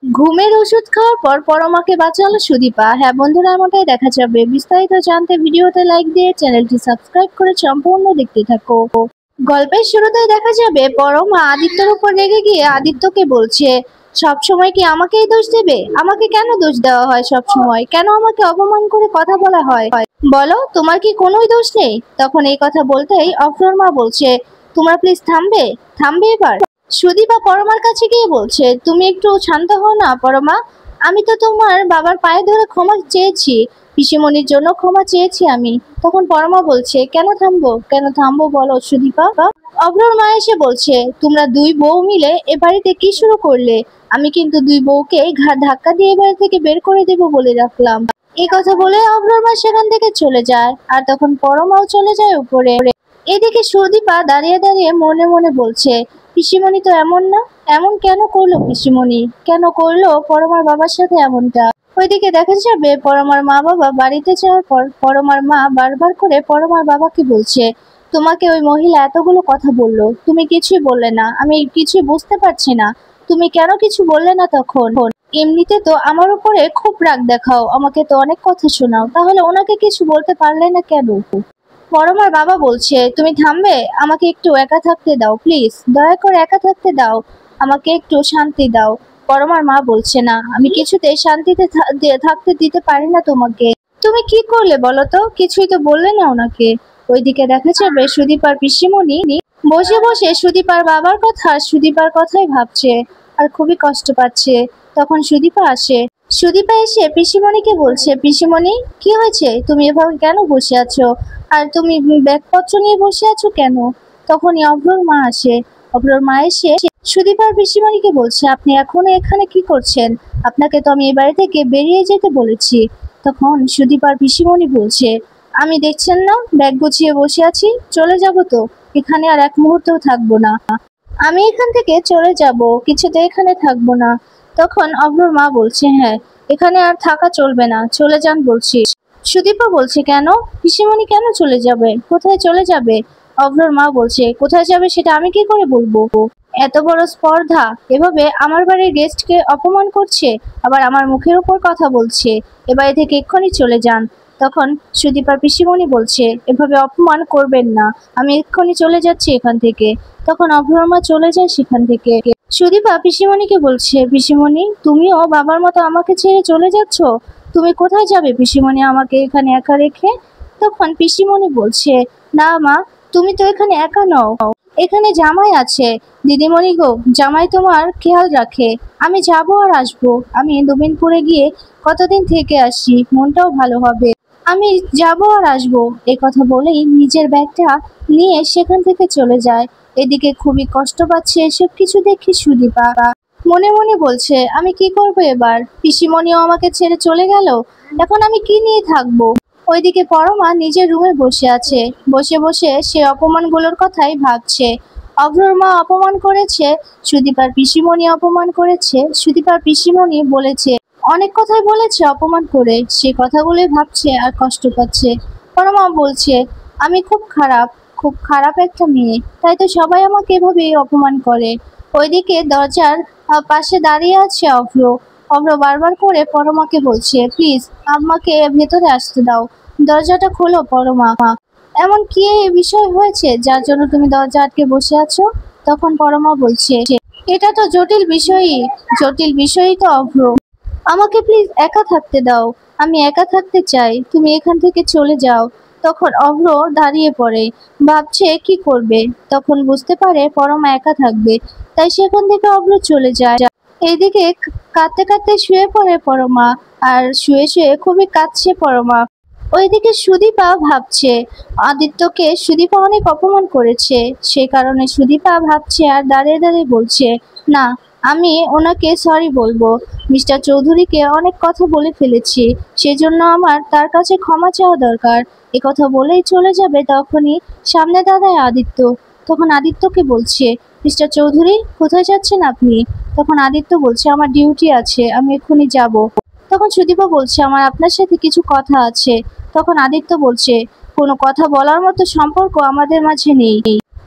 ঘুমের ওষুধ খাওয়ার পর পরমাকে বাঁচালো সুদীপা। হ্যাঁ বন্ধুরা, এমনটাই দেখা যাবে। বিস্তারিত জানতে ভিডিওতে লাইক দিয়ে চ্যানেলটি সাবস্ক্রাইব করে সম্পূর্ণ দেখতে থাকো। গল্পের শুরুতেই দেখা যাবে পরমা আদিত্যর উপর রেগে গিয়ে আদিত্যকে বলছে, সব সময় কি আমাকেই দোষ দেবে? আমাকে কেন দোষ দেওয়া হয় সব সময়? কেন আমাকে অপমান করে কথা বলা হয়? বলো, তোমার কি কোনোই দোষ নেই? তখন এই কথা বলতেই অফরোর মা বলছে, তোমরা প্লিজ থামবে, থামবে এবার। সুদীপা পরমার কাছে গিয়ে বলছে, তুমি একটু শান্ত হও না পরমা। আমি তো তোমার বাবার পায়ে ধরে ক্ষমা চেয়েছি, পিসিমণির জন্য ক্ষমা চেয়েছি আমি। তখন পরমা বলছে, কেন থামবো, কেন থামবো বলো সুদীপা। অভ্রর মা এসে বলছে, তোমরা দুই বউ মিলে এ বাড়িতে কি শুরু করলে? আমি কিন্তু দুই বউকে ঘাট ধাক্কা দিয়ে এ বাড়ি থেকে বের করে দেবো বলে রাখলাম। এই কথা বলে অভ্রর মা সেখান থেকে চলে যায়, আর তখন পরমাও চলে যায় উপরে। এদিকে সুদীপা দাঁড়িয়ে দাঁড়িয়ে মনে মনে বলছে, পিসিমণি তো এমন না, এমন কেন করলো পিসিমণি? কেন করলো পরমার বাবার সাথে এমনটা? ওইদিকে দেখা যাবে পরমার মা বাবা বাড়িতে যাওয়ার পর পরমার মা বারবার করে পরমার বাবাকে বলছে, তোমাকে ওই মহিলা এতগুলো কথা বললো, তুমি কিছুই বললে না, আমি কিছুই বুঝতে পারছি না, তুমি কেন কিছু বললে না তখন? এমনিতে তো আমার উপরে খুব রাগ দেখাও, আমাকে তো অনেক কথা শোনাও, তাহলে ওনাকে কিছু বলতে পারলে না কেন? পরমার বাবা বলছে, তুমি থামবে, আমাকে একটু একা থাকতে দাও প্লিজ, দয়া করে একা থাকতে দাও, আমাকে একটু শান্তি দাও। পরমার মা বলছে, না, আমি কিছুতে শান্তিতে থাকতে দিতে পারি না তোমাকে। তুমি কি করলে বলো তো? কিছুই তো বললে না ওনাকে। ওইদিকে দেখা যাবে সুদীপার পিসিমণি বসে বসে সুদীপার বাবার কথা, সুদীপার কথাই ভাবছে আর খুবই কষ্ট পাচ্ছে। তখন সুদীপা আসে। সুদীপা এসে পিসিমণিকে বলছে, পিসিমণি কি হয়েছে, তুমি এভাবে কেন বসে আছো? আর তুমি ব্যাগপত্র নিয়ে বসে আছো কেন? তখনই অভ্রর মা আসে। অভ্রর মা এসে সুদীপার পিসিমণিকে বলছে, আপনি এখনো এখানে কি করছেন? আপনাকে তো আমি এই বাড়ি থেকে বেরিয়ে যেতে বলেছি। তখন সুদীপার পিসিমণি বলছে, আমি দেখছেন না ব্যাগ গুছিয়ে বসে আছি, চলে যাব তো, এখানে আর এক মুহূর্তও থাকবো না। আমি এখান থেকে চলে যাব, কিছুতে এখানে থাকবো না। তখন অভ্রর মা বলছে, হ্যাঁ, এখানে আর থাকা চলবে না, চলে যান বলছি। সুদীপা বলছে, কেন পিসিমণি, কেন চলে যাবে? কোথায় চলে যাবে? অভ্রর মা বলছে, কোথায় যাবে সেটা আমি কি করে বলবো? এত বড় স্পর্ধা, এভাবে আমার বাড়ির গেস্টকে অপমান করছে, আবার আমার মুখের উপর কথা বলছে, এ বাড়ি থেকে এক্ষুনি চলে যান। তখন সুদীপার পিসিমণি বলছে, এভাবে অপমান করবেন না, আমি এক্ষুনি চলে যাচ্ছি এখান থেকে। তখন অভ্রর মা চলে যায় সেখান থেকে। সুদীপা পিসিমণিকে বলছে, পিসিমণি তুমিও বাবার মতো আমাকে ছেড়ে চলে যাচ্ছ? তুমি কোথায় যাবে পিসিমণি আমাকে এখানে একা রেখে? তখন পিসিমণি বলছে, না মা, তুমি তো এখানে একা নও, এখানে জামাই আছে। দিদিমণি গো, জামাই তোমার খেয়াল রাখে। আমি যাবো আর আসবো, আমি নবীনপুরে গিয়ে কতদিন থেকে আসি, মনটাও ভালো হবে। আমি যাবো আর আসবো। এ কথা বলেই নিজের ব্যাগটা নিয়ে সেখান থেকে চলে যায়। এদিকে খুবই কষ্ট পাচ্ছে এসব কিছু দেখে সুদীপা। মনে মনে বলছে, আমি কি করব এবার? পিসিমণিও আমাকে ছেড়ে চলে গেল, এখন আমি কি নিয়ে থাকবো? ওইদিকে পরমা নিজের রুমে বসে আছে। বসে বসে সে অপমানগুলোর কথাই ভাবছে। অভ্রর মা অপমান করেছে, সুদীপার পিসিমণি অপমান করেছে, সুদীপার পিসিমণি বলেছে, অনেক কথাই বলেছে অপমান করে, সে কথাগুলোই ভাবছে আর কষ্ট পাচ্ছে। পরমা বলছে, আমি খুব খারাপ, খুব খারাপ একটা মেয়ে, তাই তো সবাই আমাকে এভাবেই অপমান করে। ওইদিকে দরজার পাশে দাঁড়িয়ে আছে অভ্র। অভ্র বারবার করে পরমাকে বলছে, প্লিজ আমাকে ভেতরে আসতে দাও, দরজাটা খোলো পরমা। এমন কি বিষয় হয়েছে যার জন্য তুমি দরজা আটকে বসে আছো? তখন পরমা বলছে, এটা তো জটিল বিষয়ই, জটিল বিষয়ই তো অভ্র, আমাকে প্লিজ একা থাকতে দাও, আমি একা থাকতে চাই, তুমি এখান থেকে চলে যাও। তখন অভ্র দাঁড়িয়ে পড়ে, ভাবছে কি করবে। তখন বুঝতে পারে পরমা একা থাকবে, তাই সেখান থেকে অভ্র চলে যায়। এইদিকে কাঁদতে কাঁদতে শুয়ে পড়ে পরমা, আর শুয়ে শুয়ে খুবই কাঁদছে পরমা। ওইদিকে সুদীপা ভাবছে, আদিত্যকে সুদীপা অনেক অপমান করেছে, সেই কারণে সুদীপা ভাবছে আর দাঁড়িয়ে দাঁড়িয়ে বলছে, না, আমি ওনাকে সরি বলবো, মিস্টার চৌধুরীকে অনেক কথা বলে ফেলেছি, সেজন্য আমার তার কাছে ক্ষমা চাওয়া দরকার। এ কথা বলেই চলে যাবে, তখনই সামনে দাঁড়ায় আদিত্য। তখন আদিত্যকে বলছে, মিস্টার চৌধুরী কোথায় যাচ্ছেন আপনি? তখন আদিত্য বলছে, আমার ডিউটি আছে, আমি এক্ষুনি যাব। তখন সুদীপা বলছে, আমার আপনার সাথে কিছু কথা আছে। তখন আদিত্য বলছে, কোনো কথা বলার মতো সম্পর্ক আমাদের মাঝে নেই,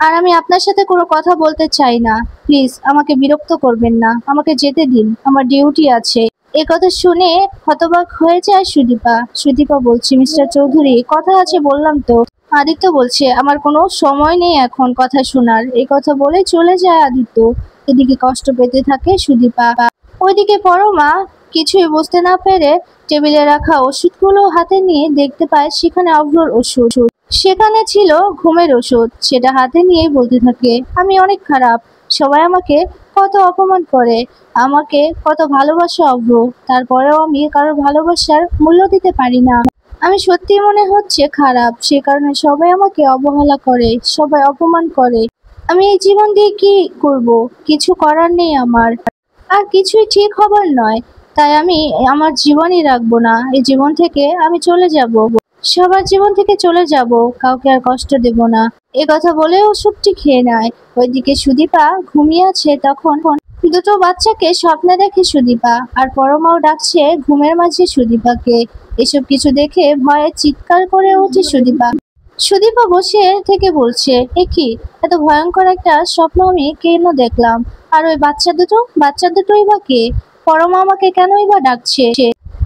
আর আমি আপনার সাথে কোনো কথা বলতে চাই না। প্লিজ আমাকে বিরক্ত করবেন না, আমাকে যেতে দিন, আমার ডিউটি আছে। এ কথা শুনে হতবাক হয়ে যায় সুদীপা। সুদীপা বলছে, মিস্টার চৌধুরী কথা আছে বললাম তো। আদিত্য বলছে, আমার কোনো সময় নেই এখন কথা শোনার। এই কথা বলে চলে যায় আদিত্য। এদিকে কষ্ট পেতে থাকে সুদীপা। ওইদিকে পরমা কিছুই বুঝতে না পেরে টেবিলে রাখা ওষুধগুলো হাতে নিয়ে দেখতে পায় সেখানে অভ্রর ওষুধ। সেখানে ছিল ঘুমের ওষুধ। সেটা হাতে নিয়েই বলতে থাকে, আমি অনেক খারাপ, সবাই আমাকে কত অপমান করে, আমাকে কত ভালোবাসে অভ্র, তারপরেও আমি কারোর ভালোবাসার মূল্য দিতে পারি না। আমি সত্যি মনে হচ্ছে খারাপ, সে কারণে সবাই আমাকে অবহেলা করে, সবাই অপমান করে। আমি এই জীবন দিয়ে কি করব? কিছু করার নেই আমার, আর কিছুই ঠিক হবার নয়। তাই আমি আমার জীবনই রাখবো না, এই জীবন থেকে আমি চলে যাব, সবার জীবন থেকে চলে যাব, কাউকে আর কষ্ট দেব না। এ কথা বলে ওষুধটি খেয়ে নেয়। ওইদিকে সুদীপা ঘুমিয়ে আছে। তখন দুটো বাচ্চাকে স্বপ্নে দেখে সুদীপা, আর পরমাও ডাকছে ঘুমের মাঝে সুদীপাকে। এসব কিছু দেখে ভয়ে চিৎকার করে ওঠে সুদীপা। সুদীপা বসে থেকে বলছে, এ কি, এত ভয়ঙ্কর একটা স্বপ্ন আমি কেন দেখলাম? আর ওই বাচ্চা দুটোই বা কে? পরমা আমাকে কেনই বা ডাকছে?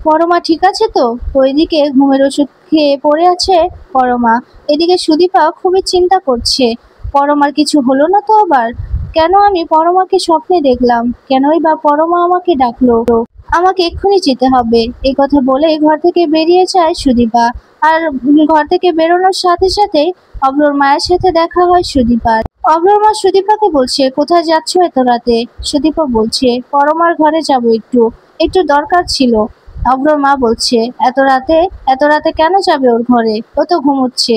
পরমা ঠিক আছে তো? ওইদিকে ঘুমের ওষুধ খেয়ে পড়ে আছে পরমা। এদিকে সুদীপা খুবই চিন্তা করছে, পরমার কিছু হলো না তো আবার? কেন আমি পরমাকে স্বপ্নে দেখলাম? কেনই বা পরমা আমাকে ডাকলো? আমাকে এক্ষুনি যেতে হবে। এই কথা বলে ঘর থেকে বেরিয়ে যায় সুদীপা। আর ঘর থেকে বেরোনোর সাথে সাথে অভ্রর মায়ের সাথে দেখা হয় সুদীপার। অভ্রর মা সুদীপাকে বলছে, কোথায় যাচ্ছ এত রাতে? সুদীপা বলছে, পরমার ঘরে যাব, একটু দরকার ছিল। অভ্রর মা বলছে, এত রাতে কেন যাবে ওর ঘরে? ও তো ঘুমোচ্ছে।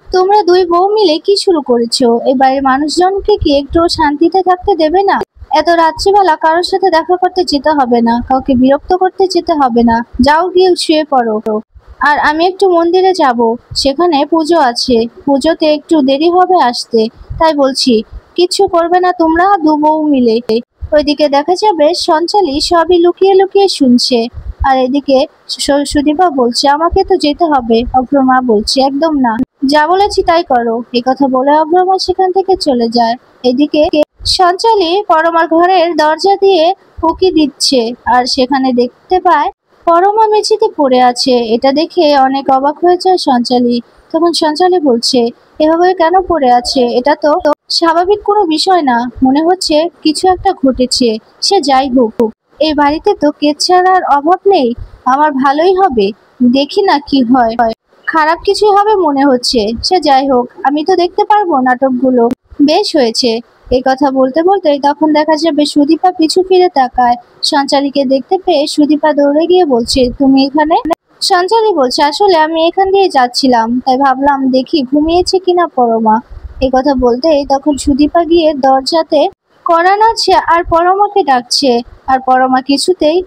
তোমরা দুই বউ মিলে কি শুরু করেছো? এই বাড়ির মানুষজনকে কি একটু শান্তিতে থাকতে দেবে না? এত রাত্রিবেলা কারোর সাথে দেখা করতে যেতে হবে না, কাউকে বিরক্ত করতে যেতে হবে না, যাও গিয়ে শুয়ে পড়ো। আর আমি একটু মন্দিরে যাব, সেখানে পুজো আছে, পুজোতে একটু দেরি হবে আসতে, তাই বলছি। কিচ্ছু করবে না তোমরা দু বউ মিলে? ওইদিকে দেখা যাবে সঞ্চালী সবই লুকিয়ে লুকিয়ে শুনছে। আর এদিকে সুদীপা বলছে, আমাকে তো যেতে হবে। অভ্র মা বলছে, একদম না, যা বলেছি তাই করো। এই কথা বলে অভ্র মা সেখান থেকে চলে যায়। এদিকে সঞ্চালী পরমার ঘরের দরজা দিয়ে উকি দিচ্ছে, আর সেখানে দেখতে পায় পরমা মেঝেতে পড়ে আছে। এটা দেখে অনেক অবাক হয়ে যায় সঞ্চালী। তখন সঞ্চালী বলছে, এভাবে কেন পড়ে আছে? এটা তো স্বাভাবিক কোনো বিষয় না, মনে হচ্ছে কিছু একটা ঘটেছে। সে যাই হোক, এই বাড়িতে তো কেচ ছাড়ার অভাব নেই, আমার ভালোই হবে, দেখি না কি হয়। খারাপ কিছুই হবে মনে হচ্ছে। সে যাই হোক, আমি তো দেখতে পারবো নাটকগুলো। বেশ হয়েছে। এই কথা বলতে বলতে তখন দেখা যাবে সুদীপা পিছু ফিরে তাকায়। সঞ্চালীকে দেখতে পেয়ে সুদীপা দৌড়ে গিয়ে বলছে, তুমি এখানে? সঞ্চালী বলছে, আসলে আমি এখান দিয়ে যাচ্ছিলাম, তাই ভাবলাম দেখি ঘুমিয়েছে কিনা পরমা। এই কথা বলতেই তখন সুদীপা গিয়ে দরজাতে কড়া নাড়ছে আর পরমাকে ডাকছে। আর পরমা কিছুতেই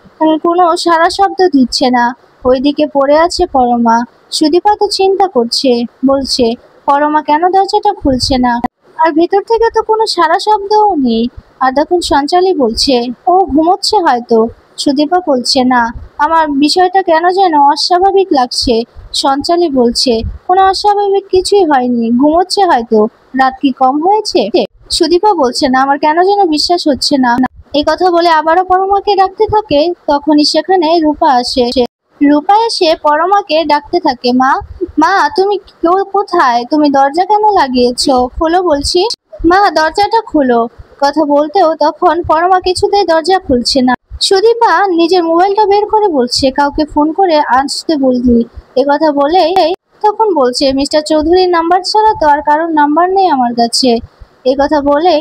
কোনো সাড়া শব্দ দিচ্ছে না। ওইদিকে পড়ে আছে পরমা। সুদীপা তো চিন্তা করছে, বলছে, পরমা কেন দরজাটা খুলছে না? আর ভেতর থেকে তো কোনো সাড়া শব্দও নেই। আর তখন সঞ্চালী বলছে, ও ঘুমোচ্ছে হয়তো। সুদীপা বলছে, না, আমার বিষয়টা কেন যেন অস্বাভাবিক লাগছে। সঞ্চালী বলছে, কোনো অস্বাভাবিক কিছুই হয়নি, ঘুমোচ্ছে হয়তো, রাত কি কম হয়েছে? সুদীপা বলছে, না, আমার কেন যেন বিশ্বাস হচ্ছে না। এই কথা বলে আবারও পরমাকে ডাকতে থাকে। তখনই সেখানে রূপা আসে। রূপা এসে পরমাকে ডাকতে থাকে, মা, মা, তুমি কোথায়? তুমি দরজা কেন লাগিয়েছো? খোলো বলছি। মা, দরজাটা খোলো। কথা বলতেও তখন পরমা কিছুতেই দরজা খুলছে না। সুদীপা নিজের মোবাইলটা বের করে বলছে, কাউকে ফোন করে আসতে বলবি। এ কথা বলে তখন বলছে, মিস্টার চৌধুরীর নাম্বার ছাড়া তো আর কারোর নাম্বার নেই আমার কাছে। এই কথা বলে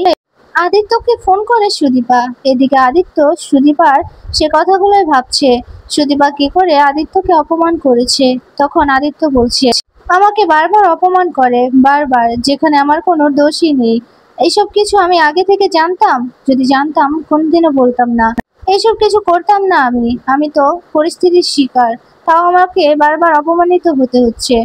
আদিত্যকে ফোন করে সুদীপা। এদিকে আদিত্য সুদীপার সে কথাগুলোই ভাবছে, সুদীপা কি করে আদিত্যকে অপমান করেছে। তখন আদিত্য বলছে, আমাকে বারবার অপমান করে, বারবার, যেখানে আমার কোনো দোষই নেই। এইসব কিছু আমি আগে থেকে জানতাম, যদি জানতাম কোনদিনও বলতাম না, এইসব কিছু করতাম না। আমি তো পরিস্থিতির শিকার, তাও আমাকে বারবার অপমানিত হতে হচ্ছে।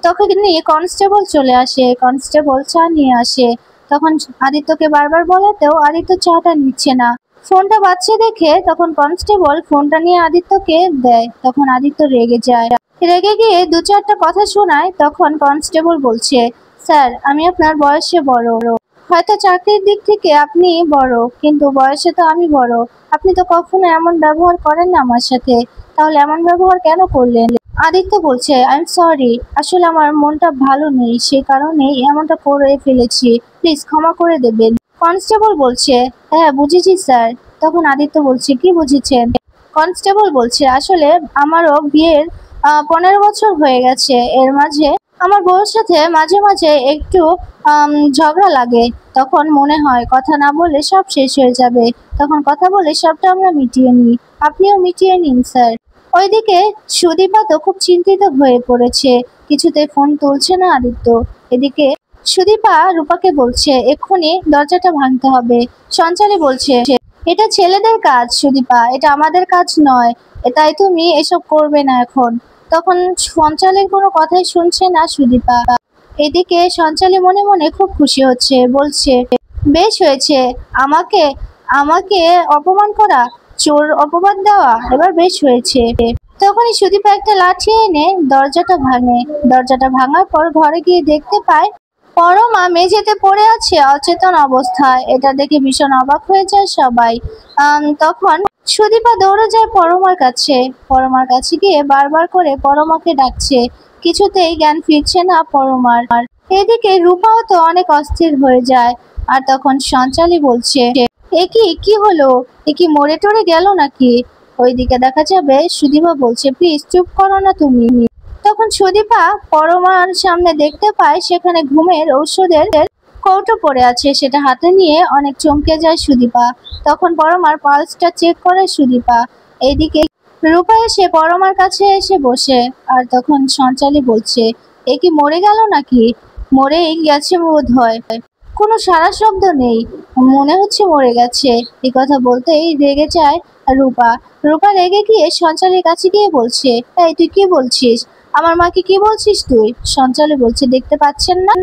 তখনই কনস্টেবল চলে আসে। কনস্টেবল চা নিয়ে আসে। তখন আদিত্যকে বারবার বলাতেও আদিত্য চাটা নিচ্ছে না। ফোনটা বাজছে দেখে তখন কনস্টেবল ফোনটা নিয়ে আদিত্যকে দেয়। তখন আদিত্য রেগে যায়। রেগে গিয়ে দু চারটা কথা শোনায়। তখন কনস্টেবল বলছে, স্যার, আমি আপনার বয়সে বড়, হয়তো চাকরির দিক থেকে আপনি বড়, কিন্তু বয়সে তো আমি বড়। আপনি তো কখনো এমন ব্যবহার করেন না আমার সাথে, তাহলে এমন ব্যবহার কেন করলেন? আদিত্য বলছে, আই এম সরি, আসলে আমার মনটা ভালো নেই, সেই কারণেই এমনটা করে ফেলেছি, প্লিজ ক্ষমা করে দেবেন। কনস্টেবল বলছে, হ্যাঁ বুঝেছি স্যার। তখন আদিত্য বলছে, কি বুঝেছেন? কনস্টেবল বলছে, আসলে আমারও বিয়ের 15 বছর হয়ে গেছে, এর মাঝে আমার বউয়ের সাথে মাঝে মাঝে একটু ঝগড়া লাগে। তখন মনে হয় কথা না বলে সব শেষ হয়ে যাবে, তখন কথা বলে সবটা আমরা মিটিয়ে নিই। আপনিও মিটিয়ে নিন স্যার। ওইদিকে সুদীপা তো খুব চিন্তিত হয়ে পড়েছে, কিছুতে ফোন তুলছে না আদিত্য। এদিকে সুদীপা রূপাকে বলছে, এক্ষুনি দরজাটা ভাঙতে হবে। সঞ্চারী বলছে, এটা ছেলেদের কাজ সুদীপা, এটা আমাদের কাজ নয়, তাই তুমি এসব করবে না এখন। তখন সঞ্চালীর কোনো কথাই শুনছে না সুদীপা। এদিকে সঞ্চালী মনে মনে খুব খুশি হচ্ছে, বলছে, বেশ হয়েছে, আমাকে আমাকে অপমান করা, চোর অপবাদ দেওয়া, এবার বেশ হয়েছে। তখনই সুদীপা একটা লাঠি এনে দরজাটা ভাঙে। দরজাটা ভাঙার পর ঘরে গিয়ে দেখতে পায় পরমা মেঝেতে পড়ে আছে অচেতন অবস্থায়। এটা দেখে ভীষণ অবাক হয়ে যায় সবাই। তখন সুদীপা দৌড়ে যায় পরমার কাছে। পরমার কাছে গিয়ে বারবার করে পরমাকে ডাকছে, কিছুতেই জ্ঞান ফিরছে না পরমার। এদিকে রূপাও তো অনেক অস্থির হয়ে যায়। আর তখন সঞ্চালী বলছে, কি হলো, কি মরে টরে গেল নাকি? ওইদিকে দেখা যাবে সুদীপা বলছে, প্লিজ চুপ করো না তুমি। তখন সুদীপা পরমার সামনে দেখতে পায় সেখানে ঘুমের ঔষধের কৌটো পড়ে আছে, সেটা হাতে নিয়ে অনেক চমকে যায় সুদীপা। তখন পরমার পালসটা চেক করে সুদীপা। এইদিকে রূপা এসে পরমার কাছে এসে বসে। আর তখন সঞ্চালী বলছে, কি মরে গেল নাকি? মরেই গেছে বোধ হয়, কোনো সারা শব্দ নেই, মনে হচ্ছে মরে গেছে। এই কথা বলতেই রেগে যায় রূপা। রূপা রেগে গিয়ে সঞ্চালীর কাছে গিয়ে বলছে, এই তুই কি বলছিস? আমার মাকে কি বলছিস তুই? সঞ্চালী বলছে, দেখতে পাচ্ছেন না,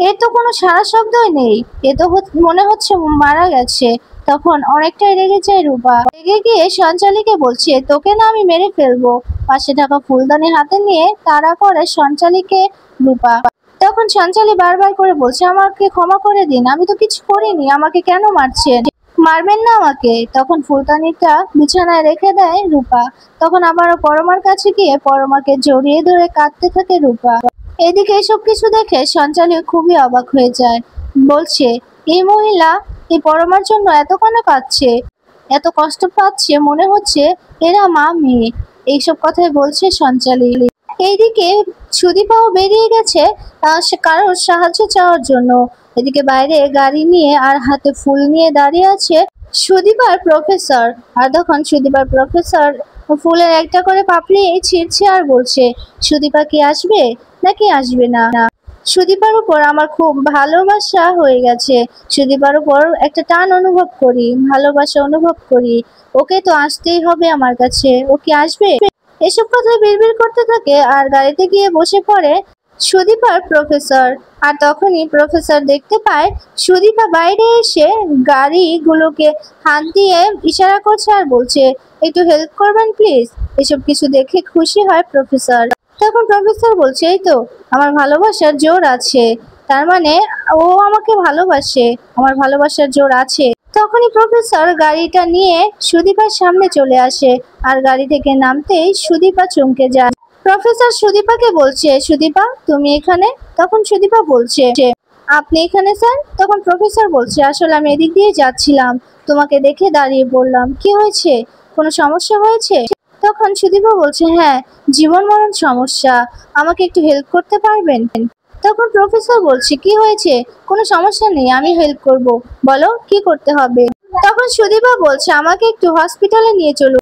এর তো কোনো সারা শব্দই নেই, এ তো মনে হচ্ছে মারা গেছে। তখন অনেকটাই রেগে যায় রূপা। রেগে গিয়ে সঞ্চালীকে বলছে, তোকে না আমি মেরে ফেলবো। পাশে থাকা ফুলদানি হাতে নিয়ে তাড়া করে সঞ্চালীকে রূপা। তখন সঞ্চালী বারবার করে বলছে, আমাকে ক্ষমা করে দিন, আমি তো কিছু করিনি, আমাকে কেন মারছেন? মারবেন না আমাকে। তখন ফুলদানিটা বিছানায় রেখে দেয় রূপা। তখন আবারও পরমার কাছে গিয়ে পরমাকে জড়িয়ে ধরে কাঁদতে থাকে রূপা। এদিকে এসব কিছু দেখে সঞ্চালী খুবই অবাক হয়ে যায়, বলছে, এই মহিলা এই পরমার জন্য এত কেন কাঁদছে, এত কষ্ট পাচ্ছে, মনে হচ্ছে এরা মা মেয়ে। এইসব কথাই বলছে সঞ্চালী। এইদিকে সুদীপাও বেরিয়ে গেছে সে কারোর সাহায্য চাওয়ার জন্য। এদিকে বাইরে গাড়ি নিয়ে আর হাতে ফুল নিয়ে দাঁড়িয়ে আছে সুদীপার প্রফেসর। আর তখন সুদীপার প্রফেসর ফুলের একটা করে পাপড়ি ছিঁড়ছে আর বলছে, সুদীপা কি আসবে নাকি আসবে না? সুদীপার উপর আমার খুব ভালোবাসা হয়ে গেছে, সুদীপার উপর একটা টান অনুভব করি, ভালোবাসা অনুভব করি, ওকে তো আসতেই হবে আমার কাছে, ও কি আসবে? এসব কথা বিড়বিড় করতে থাকে আর গাড়িতে গিয়ে বসে পড়ে সুদীপার প্রফেসর। আর তখনই প্রফেসর দেখতে পায় সুদীপা বাইরে এসে গাড়িগুলোকে হাত দিয়ে ইশারা করছে আর বলছে, একটু হেল্প করবেন প্লিজ। এসব কিছু দেখে খুশি হয় প্রফেসর। তখন প্রফেসর বলছে, এই তো আমার ভালোবাসার জোর আছে, তার মানে ও আমাকে ভালোবাসে, আমার ভালোবাসার জোর আছে। তখনই প্রফেসর গাড়িটা নিয়ে সুদীপার সামনে চলে আসে আর গাড়ি থেকে নামতেই সুদীপা চমকে যায়। প্রফেসর সুদীপাকে বলছে, সুদীপা তুমি এখানে? তখন সুদীপা বলছে, আপনি এখানে স্যার? তখন প্রফেসর বলছে, আসলে আমি এদিক দিয়ে যাচ্ছিলাম, তোমাকে দেখে দাঁড়িয়ে পড়লাম, কি হয়েছে, কোনো সমস্যা হয়েছে? তখন সুদীপা বলছে, হ্যাঁ জীবন মরণ সমস্যা, আমাকে একটু হেল্প করতে পারবেন? তখন প্রফেসর বলছে, কি হয়েছে? কোনো সমস্যা নেই, আমি হেল্প করব, বলো কি করতে হবে? তখন সুদীপা বলছে, আমাকে একটু হসপিটালে নিয়ে চলো।